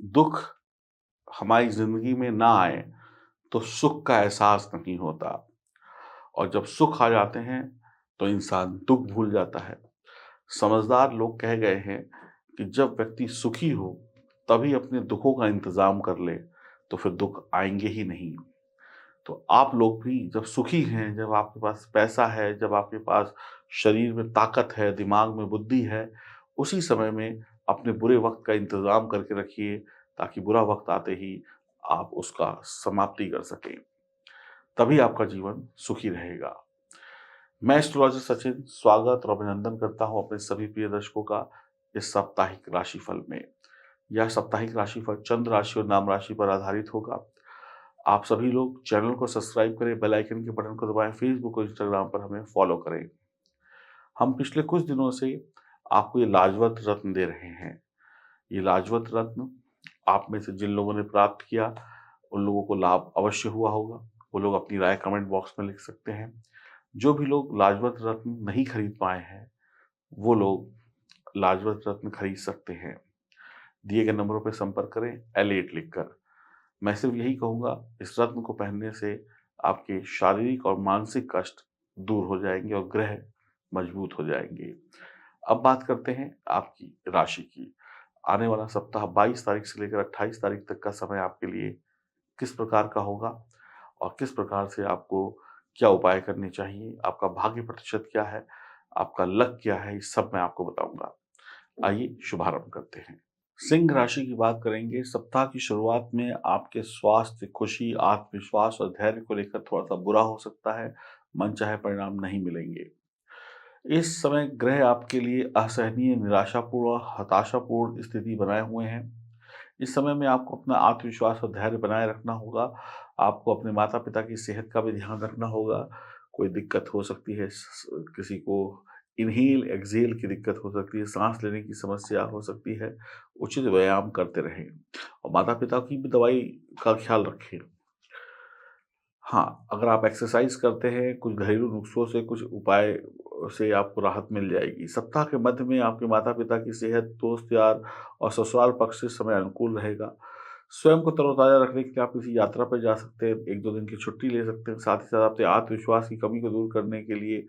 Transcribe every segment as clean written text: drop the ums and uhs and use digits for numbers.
दुख हमारी ज़िंदगी में ना आए, तो सुख का एहसास नहीं होता और जब सुख आ जाते हैं, तो इंसान दुःख भूल जाता है। समझदार लोग कह गए हैं कि जब व्यक्ति सुखी हो, तभी अपने दुखों का इंतज़ाम कर ले, तो फिर दुःख आएँगे ही नहीं। तो आप लोग भी जब सुखी हैं, जब आपके पास पैसा है, जब आपके पास शरीर में ताकत है, दिमाग में बुद्धि है, उसी समय में अपने बुरे वक़्त का इंतज़ाम करके रखिए, ताकि बुरा वक़्त आते ही आप उसका समाप्ति कर सकें। तभी आपका जीवन सुखी रहेगा। मैं एस्ट्रोलॉजर सचिन स्वागत और अभिनंदन करता हूँ अपने सभी प्रिय दर्शकों का इस साप्ताहिक राशिफल में। यह साप्ताहिक राशिफल चंद्र राशि और नाम राशि पर आधारित होगा। आप सभी लोग चैनल को सब्सक्राइब करें, बेल आइकन के बटन को दबाएं, फेसबुक और इंस्टाग्राम पर हमें फॉलो करें। हम पिछले कुछ दिनों से आपको ये लाजवंत रत्न दे रहे हैं। ये लाजवंत रत्न आप में से जिन लोगों ने प्राप्त किया, उन लोगों को लाभ अवश्य हुआ होगा। वो लोग अपनी राय कमेंट बॉक्स में लिख सकते हैं। जो भी लोग लाजवंत रत्न नहीं खरीद पाए हैं, वो लोग लाजवंत रत्न खरीद सकते हैं। दिए गए नंबरों पर संपर्क करें L8 लिखकर। मैं सिर्फ यही कहूँगा, इस रत्न को पहनने से आपके शारीरिक और मानसिक कष्ट दूर हो जाएँगे और ग्रह मजबूत हो जाएँगे। अब बात करते हैं आपकी राशि की। आने वाला सप्ताह 22 तारीख से लेकर 28 तारीख तक का समय आपके लिए किस प्रकार का होगा और किस प्रकार से आपको क्या उपाय करने चाहिए, आपका भाग्य प्रतिशत क्या है, आपका लक क्या है, ये सब मैं आपको बताऊँगा। आइए शुभारंभ करते हैं। सिंह राशि की बात करेंगे। सप्ताह की शुरुआत में आपके स्वास्थ्य, खुशी, आत्मविश्वास और धैर्य को लेकर थोड़ा-सा बुरा हो सकता है। मनचाहे परिणाम नहीं मिलेंगे। इस समय ग्रह आपके लिए असहनीय, निराशापूर्ण और हताशापूर्ण स्थिति बनाए हुए हैं। इस समय में आपको अपना आत्मविश्वास और धैर्य बनाए रखना होगा। आपको अपने माता-पिता की सेहत का भी ध्यान रखना होगा। कोई दिक्कत हो सकती है, किसी को इन्हेल, एक्सहेल की दिक्कत हो सकती है, साँस लेने की समस्या हो सकती है। उचित व्यायाम करते रहें और माता-पिता की भी दवाई का ख्याल रखें। हाँ, अगर आप एक्सरसाइज़ करते हैं, कुछ घरेलू नुस्ख़ों से, कुछ उपाय से आपको राहत मिल जाएगी। सप्ताह के मध्य में आपके माता-पिता की सेहत, दोस्त यार और ससुराल पक्ष से समय अनुकूल रहेगा। स्वयं को तरोताज़ा रखने के लिए आप किसी यात्रा पर जा सकते हैं, 1-2 दिन की छुट्टी ले सकते हैं। साथ ही साथ अपने आत्मविश्वास की कमी को दूर करने के लिए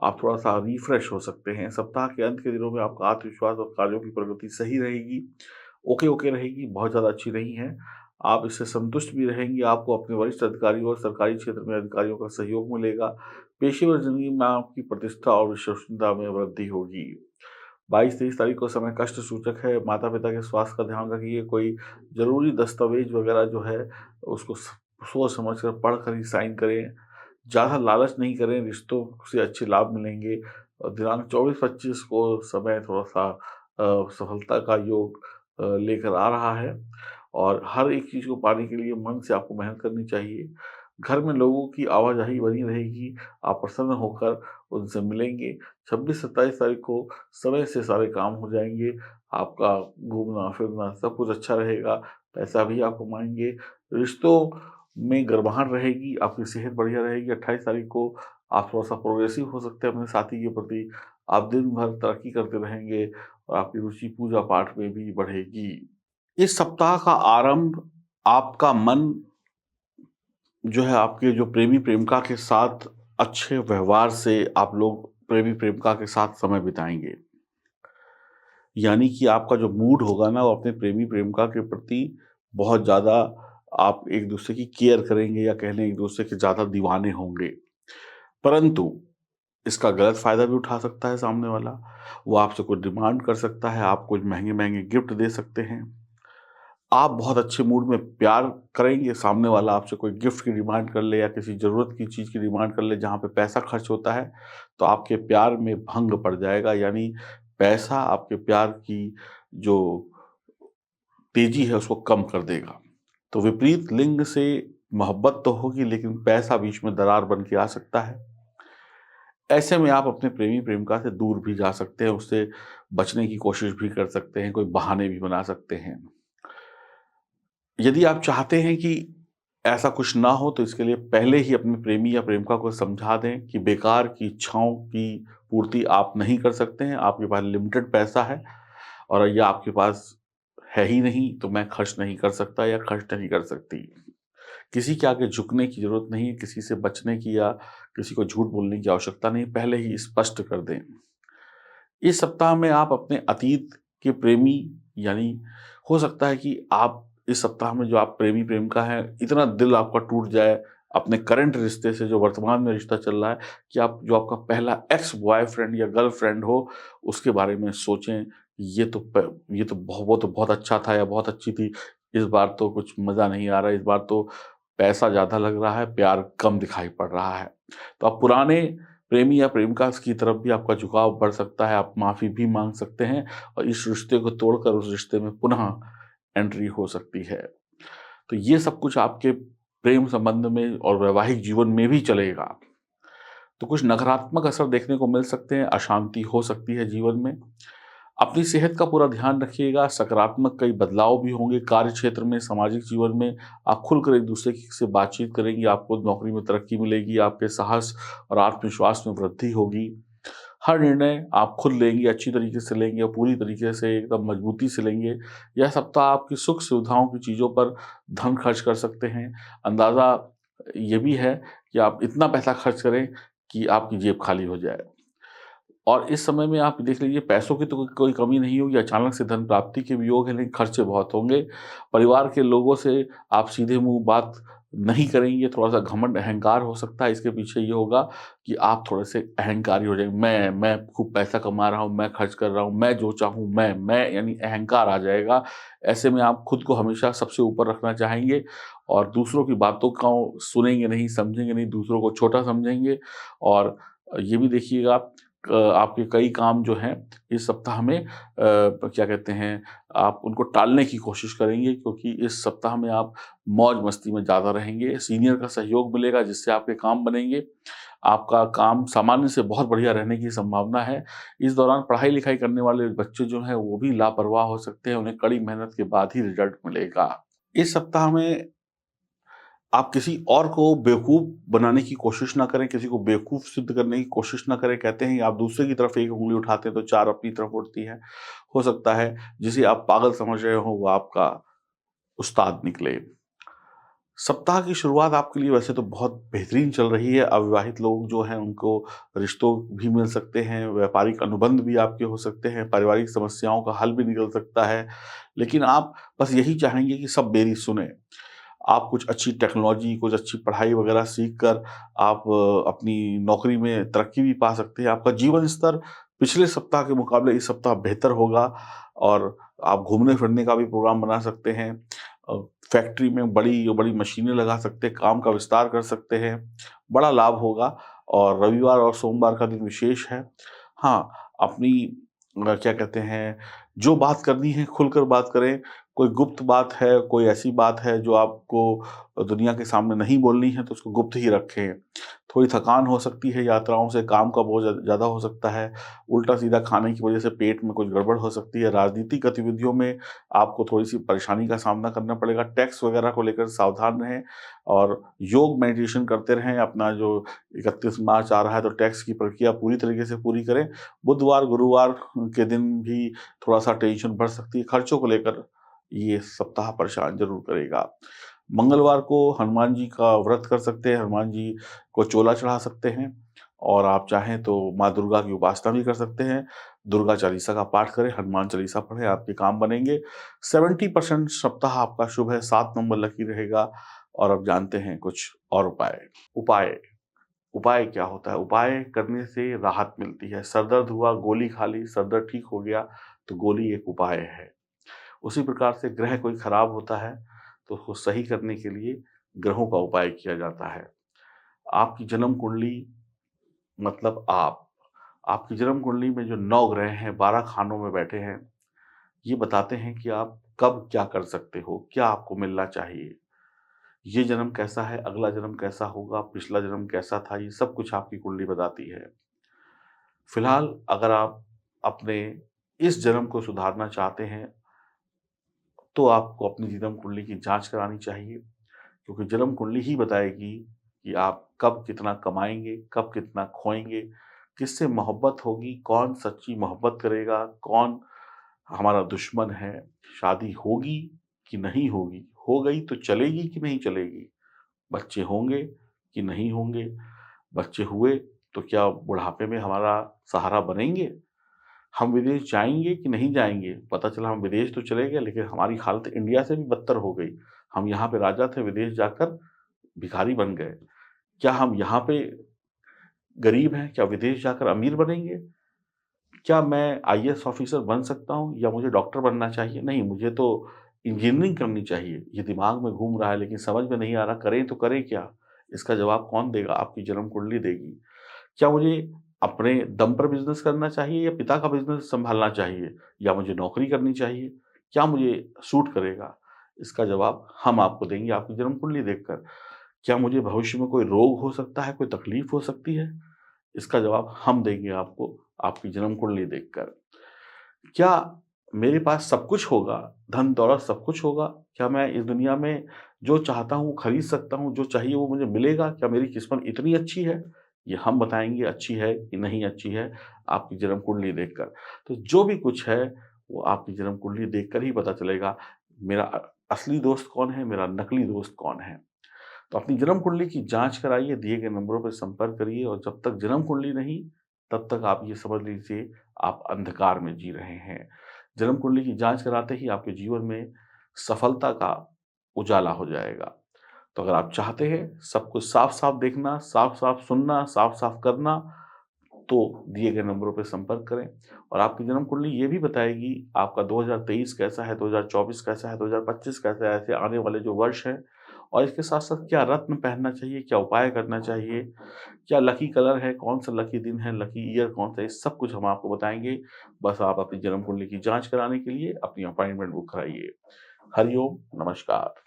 आप थोड़ा-सा रिफ्रेश हो सकते हैं। सप्ताह के अंत के दिनों में आपका आत्मविश्वास और कार्यों की प्रगति सही रहेगी, ओके-ओके रहेगी, बहुत ज़्यादा अच्छी नहीं है। आप इससे संतुष्ट भी रहेंगी, आपको अपने वरिष्ठ अधिकारियों और सरकारी क्षेत्र में अधिकारियों का सहयोग मिलेगा। पेशेवर ज़िंदगी में आपकी प्रतिष्ठा और विश्वसनीयता में वृद्धि होगी। 22-23 तारीख को समय कष्ट सूचक है, माता-पिता के स्वास्थ्य का ध्यान रखिए। कोई ज़रूरी दस्तावेज़ वगैरह जो है, उसको सोच समझ कर पढ़ कर ही साइन करें। ज़्यादा लालच नहीं करें, रिश्तों से अच्छे लाभ मिलेंगे और दिनांक 24-25 को समय थोड़ा-सा सफलता का योग लेकर आ रहा है और हर एक चीज़ को पाने के लिए मन से आपको मेहनत करनी चाहिए। घर में लोगों की आवाजाही बनी रहेगी, आप प्रसन्न होकर उनसे मिलेंगे। 26-27 तारीख को समय से सारे काम हो जाएँगे, आपका घूमना-फिरना सब कुछ अच्छा रहेगा, पैसा भी आप कमाएँगे। रिश्तों में गर्माहट रहेगी, आपकी सेहत बढ़िया रहेगी। 28 तारीख को आप थोड़ा-सा प्रोग्रेसिव हो सकते हैं अपने साथी के प्रति, आप दिन भर तरक्की करते रहेंगे और आपकी रुचि पूजा-पाठ में भी बढ़ेगी। इस सप्ताह का आरंभ आपका मन जो है, आपके जो प्रेमी-प्रेमिका के साथ अच्छे व्यवहार से आप लोग प्रेमी-प्रेमिका के साथ समय बिताएँगे। यानी कि आपका जो मूड होगा ना, वो अपने प्रेमी-प्रेमिका के प्रति बहुत ज़्यादा आप एक-दूसरे की केयर करेंगे या कह लें एक-दूसरे के ज़्यादा दीवाने होंगे। परंतु इसका गलत फ़ायदा भी उठा सकता है सामने वाला। वो आपसे कुछ डिमांड कर सकता है, आप कुछ महँगे-महँगे गिफ्ट दे सकते हैं। आप बहुत अच्छे मूड में प्यार करेंगे, सामने वाला आपसे कोई गिफ्ट की डिमांड कर ले या किसी ज़रूरत की चीज़ की डिमांड कर ले जहाँ पे पैसा खर्च होता है, तो आपके प्यार में भंग पड़ जाएगा। यानी पैसा आपके प्यार की जो तेज़ी है उसको कम कर देगा। तो विपरीत लिंग से मोहब्बत तो होगी, लेकिन पैसा बीच में दरार बन के आ सकता है। ऐसे में आप अपने प्रेमी-प्रेमिका से दूर भी जा सकते हैं, उससे बचने की कोशिश भी कर सकते हैं, कोई बहाने भी बना सकते हैं। यदि आप चाहते हैं कि ऐसा कुछ ना हो, तो इसके लिए पहले ही अपने प्रेमी या प्रेमिका को समझा दें कि बेकार की इच्छाओं की पूर्ति आप नहीं कर सकते हैं। आपके पास लिमिटेड पैसा है और या आपके पास है ही नहीं तो मैं खर्च नहीं कर सकता या खर्च नहीं कर सकती। किसी के आगे झुकने की ज़रूरत नहीं है, किसी से बचने की या किसी को झूठ बोलने की आवश्यकता नहीं, पहले ही स्पष्ट कर दें। इस सप्ताह में आप अपने अतीत के प्रेमी यानी हो सकता है कि आप इस सप्ताह में जो आप प्रेमी-प्रेमिका हैं, इतना दिल आपका टूट जाए अपने करंट रिश्ते से जो वर्तमान में रिश्ता चल रहा है कि आप जो आपका पहला एक्स बॉयफ्रेंड या गर्लफ्रेंड हो, उसके बारे में सोचें। ये तो वो तो बहुत अच्छा था या बहुत अच्छी थी, इस बार तो कुछ मज़ा नहीं आ रहा है, इस बार तो पैसा ज़्यादा लग रहा है, प्यार कम दिखाई पड़ रहा है। तो आप पुराने प्रेमी या प्रेमिका की तरफ भी आपका झुकाव बढ़ सकता है, आप माफ़ी भी माँग सकते हैं और इस रिश्ते को तोड़कर उस रिश्ते में पुनः एंट्री हो सकती है। तो ये सब कुछ आपके प्रेम संबंध में और वैवाहिक जीवन में भी चलेगा। तो कुछ नकारात्मक असर देखने को मिल सकते हैं, अशांति हो सकती है जीवन में। अपनी सेहत का पूरा ध्यान रखिएगा, सकारात्मक कई बदलाव भी होंगे कार्य क्षेत्र में, सामाजिक जीवन में। आप खुलकर एक-दूसरे से बातचीत करेंगे, आपको नौकरी में तरक्की मिलेगी, आपके साहस और आत्मविश्वास में वृद्धि होगी। हर निर्णय आप खुद लेंगे, अच्छी तरीके से लेंगे और पूरी तरीके से एकदम मजबूती से लेंगे। यह सप्ताह आपकी सुख-सुविधाओं की चीज़ों पर धन खर्च कर सकते हैं। अंदाज़ा ये भी है कि आप इतना पैसा खर्च करें कि आपकी जेब खाली हो जाए। और इस समय में आप देख लीजिए पैसों की तो कोई कमी नहीं होगी, अचानक से धन प्राप्ति के भी योग हैं, लेकिन खर्चे बहुत होंगे। परिवार के लोगों से आप सीधे मुँह बात नहीं करेंगे, थोड़ा-सा घमंड, अहंकार हो सकता है। इसके पीछे ये होगा कि आप थोड़े-से अहंकारी हो जाएँगे। मैं खूब पैसा कमा रहा हूँ, मैं खर्च कर रहा हूँ, मैं जो चाहूँ मैं यानी अहंकार आ जाएगा। ऐसे में आप खुद को हमेशा सबसे ऊपर रखना चाहेंगे और दूसरों की बातों को सुनेंगे नहीं, समझेंगे नहीं, दूसरों को छोटा समझेंगे और ये भी देखिएगा आपके कई काम जो हैं इस सप्ताह में क्या कहते हैं आप उनको टालने की कोशिश करेंगे क्योंकि इस सप्ताह में आप मौज-मस्ती में ज़्यादा रहेंगे। सीनियर का सहयोग मिलेगा जिससे आपके काम बनेंगे। आपका काम सामान्य से बहुत बढ़िया रहने की संभावना है। इस दौरान पढ़ाई-लिखाई करने वाले बच्चे जो हैं वो भी लापरवाह हो सकते हैं, उन्हें कड़ी मेहनत के बाद ही रिज़ल्ट मिलेगा। इस सप्ताह में आप किसी और को बेवकूफ़ बनाने की कोशिश ना करें, किसी को बेवकूफ़ सिद्ध करने की कोशिश ना करें। कहते हैं आप दूसरे की तरफ एक उँगली उठाते हैं तो 4 अपनी तरफ उठती है। हो सकता है जिसे आप पागल समझ रहे हो वो आपका उस्ताद निकले। सप्ताह की शुरुआत आपके लिए वैसे तो बहुत बेहतरीन चल रही है। अविवाहित लोग जो हैं उनको रिश्तों भी मिल सकते हैं, व्यापारिक अनुबंध भी आपके हो सकते हैं, पारिवारिक समस्याओं का हल भी निकल सकता है। लेकिन आप बस यही चाहेंगे कि सब मेरी सुनें। आप कुछ अच्छी टेक्नोलॉजी, कुछ अच्छी पढ़ाई वगैरह सीख कर आप अपनी नौकरी में तरक्की भी पा सकते हैं। आपका जीवन स्तर पिछले सप्ताह के मुकाबले इस सप्ताह बेहतर होगा और आप घूमने-फिरने का भी प्रोग्राम बना सकते हैं। अ, फैक्ट्री में बड़ी मशीनें लगा सकते हैं, काम का विस्तार कर सकते हैं। बड़ा लाभ होगा और रविवार और सोमवार का दिन विशेष है। हाँ, अपनी क्या कहते हैं, जो बात करनी है खुलकर बात करें। कोई गुप्त बात है, कोई ऐसी बात है जो आपको दुनिया के सामने नहीं बोलनी है तो उसको गुप्त ही रखें। थोड़ी थकान हो सकती है यात्राओं से, काम का बोझ ज़्यादा हो सकता है, उल्टा-सीधा खाने की वजह से पेट में कुछ गड़बड़ हो सकती है, राजनीतिक गतिविधियों में आपको थोड़ी-सी परेशानी का सामना करना पड़ेगा, टैक्स वगैरह को लेकर सावधान रहें और योग मेडिटेशन करते रहें। अपना जो 31 मार्च आ रहा है तो टैक्स की प्रक्रिया पूरी तरीके से पूरी करें। बुधवार, गुरुवार के दिन भी थोड़ा-सा टेंशन बढ़ सकती है, खर्चों को लेकर ये सप्ताह परेशान ज़रूर करेगा। मंगलवार को हनुमान जी का व्रत कर सकते हैं, हनुमान जी को चोला चढ़ा सकते हैं और आप चाहें तो माँ दुर्गा की उपासना भी कर सकते हैं। दुर्गा चालीसा का पाठ करें, हनुमान चालीसा पढ़ें, आपके काम बनेंगे। 70% सप्ताह आपका शुभ है, 7 नंबर लकी रहेगा और अब जानते हैं कुछ और उपाय। उपाय उपाय क्या होता है? उपाय करने से राहत मिलती है। सर दर्द हुआ, गोली खा ली, सर दर्द ठीक हो गया, तो गोली एक उपाय है। उसी प्रकार से ग्रह कोई खराब होता है, तो उसको सही करने के लिए ग्रहों का उपाय किया जाता है। आपकी जन्म कुंडली मतलब आपकी जन्म कुंडली में जो 9 ग्रह हैं, 12 खानों में बैठे हैं, ये बताते हैं कि आप कब क्या कर सकते हो, क्या आपको मिलना चाहिए। ये जन्म कैसा है, अगला जन्म कैसा होगा, पिछला जन्म कैसा था, ये सब कुछ आपकी कुंडली बताती है। फिलहाल अगर आप अपने इस जन्म को सुधारना चाहते हैं, तो आपको अपनी जन्म कुंडली की जाँच करानी चाहिए। क्योंकि जन्म कुंडली ही बताएगी कि आप कब कितना कमाएँगे, कब कितना खोएँगे, किससे मोहब्बत होगी, कौन सच्ची मोहब्बत करेगा, कौन हमारा दुश्मन है, शादी होगी कि नहीं होगी, हो गई तो चलेगी कि नहीं चलेगी, बच्चे होंगे कि नहीं होंगे, बच्चे हुए तो क्या बुढ़ापे में हमारा सहारा बनेंगे, हम विदेश जाएँगे कि नहीं जाएँगे, पता चला हम विदेश तो चले गए लेकिन हमारी हालत इंडिया से भी बदतर हो गई, हम यहाँ पे राजा थे, विदेश जाकर भिखारी बन गए। क्या हम यहाँ पे गरीब हैं, क्या विदेश जाकर अमीर बनेंगे? क्या मैं आईएएस ऑफ़िसर बन सकता हूँ या मुझे डॉक्टर बनना चाहिए? नहीं, मुझे तो इंजीनियरिंग करनी चाहिए। ये दिमाग में घूम रहा है लेकिन समझ में नहीं आ रहा करें तो करें क्या? इसका जवाब कौन देगा? आपकी जन्म कुंडली देगी। क्या मुझे अपने दम पर बिज़नेस करना चाहिए या पिता का बिज़नेस सँभालना चाहिए? या मुझे नौकरी करनी चाहिए? क्या मुझे सूट करेगा? इसका जवाब हम आपको देंगे आपकी जन्म कुंडली देखकर। क्या मुझे भविष्य में कोई रोग हो सकता है, कोई तकलीफ़ हो सकती है? इसका जवाब हम देंगे आपको, आपकी जन्म कुंडली देखकर। क्या मेरे पास सब कुछ होगा, धन-दौलत सब कुछ होगा? क्या मैं इस दुनिया में जो चाहता हूँ खरीद सकता हूँ, जो चाहिए वो मुझे मिलेगा? क्या मेरी किस्मत इतनी अच्छी है? ये हम बताएँगे अच्छी है कि नहीं अच्छी है, आपकी जन्म कुंडली देखकर। तो जो भी कुछ है, वो आपकी जन्म कुंडली देखकर ही पता चलेगा, मेरा असली दोस्त कौन है, मेरा नकली दोस्त कौन है। तो अपनी जन्म कुंडली की जाँच कराइए, दिए गए नंबरों पे संपर्क करिए और जब तक जन्म कुंडली नहीं, तब तक आप ये समझ लीजिए आप अंधकार में जी रहे हैं। जन्म कुंडली की जाँच कराते ही आपके जीवन में सफलता का उजाला हो जाएगा। तो अगर आप चाहते हैं सब कुछ साफ-साफ देखना, साफ-साफ सुनना, साफ-साफ करना, तो दिए गए नंबरों पे संपर्क करें और आपकी जन्म कुंडली ये भी बताएगी आपका 2023 कैसा है, 2024 कैसा है, 2025 कैसा है, ऐसे आने वाले जो वर्ष हैं और इसके साथ-साथ क्या रत्न पहनना चाहिए, क्या उपाय करना चाहिए, क्या लकी कलर है, कौन-सा लकी दिन है, लकी ईयर कौन-सा है, ये सब कुछ हम आपको बताएँगे। बस आप अपनी जन्म कुंडली की जाँच कराने के लिए अपनी अपॉइंटमेंट बुक कराइए। हरि ओम, नमस्कार।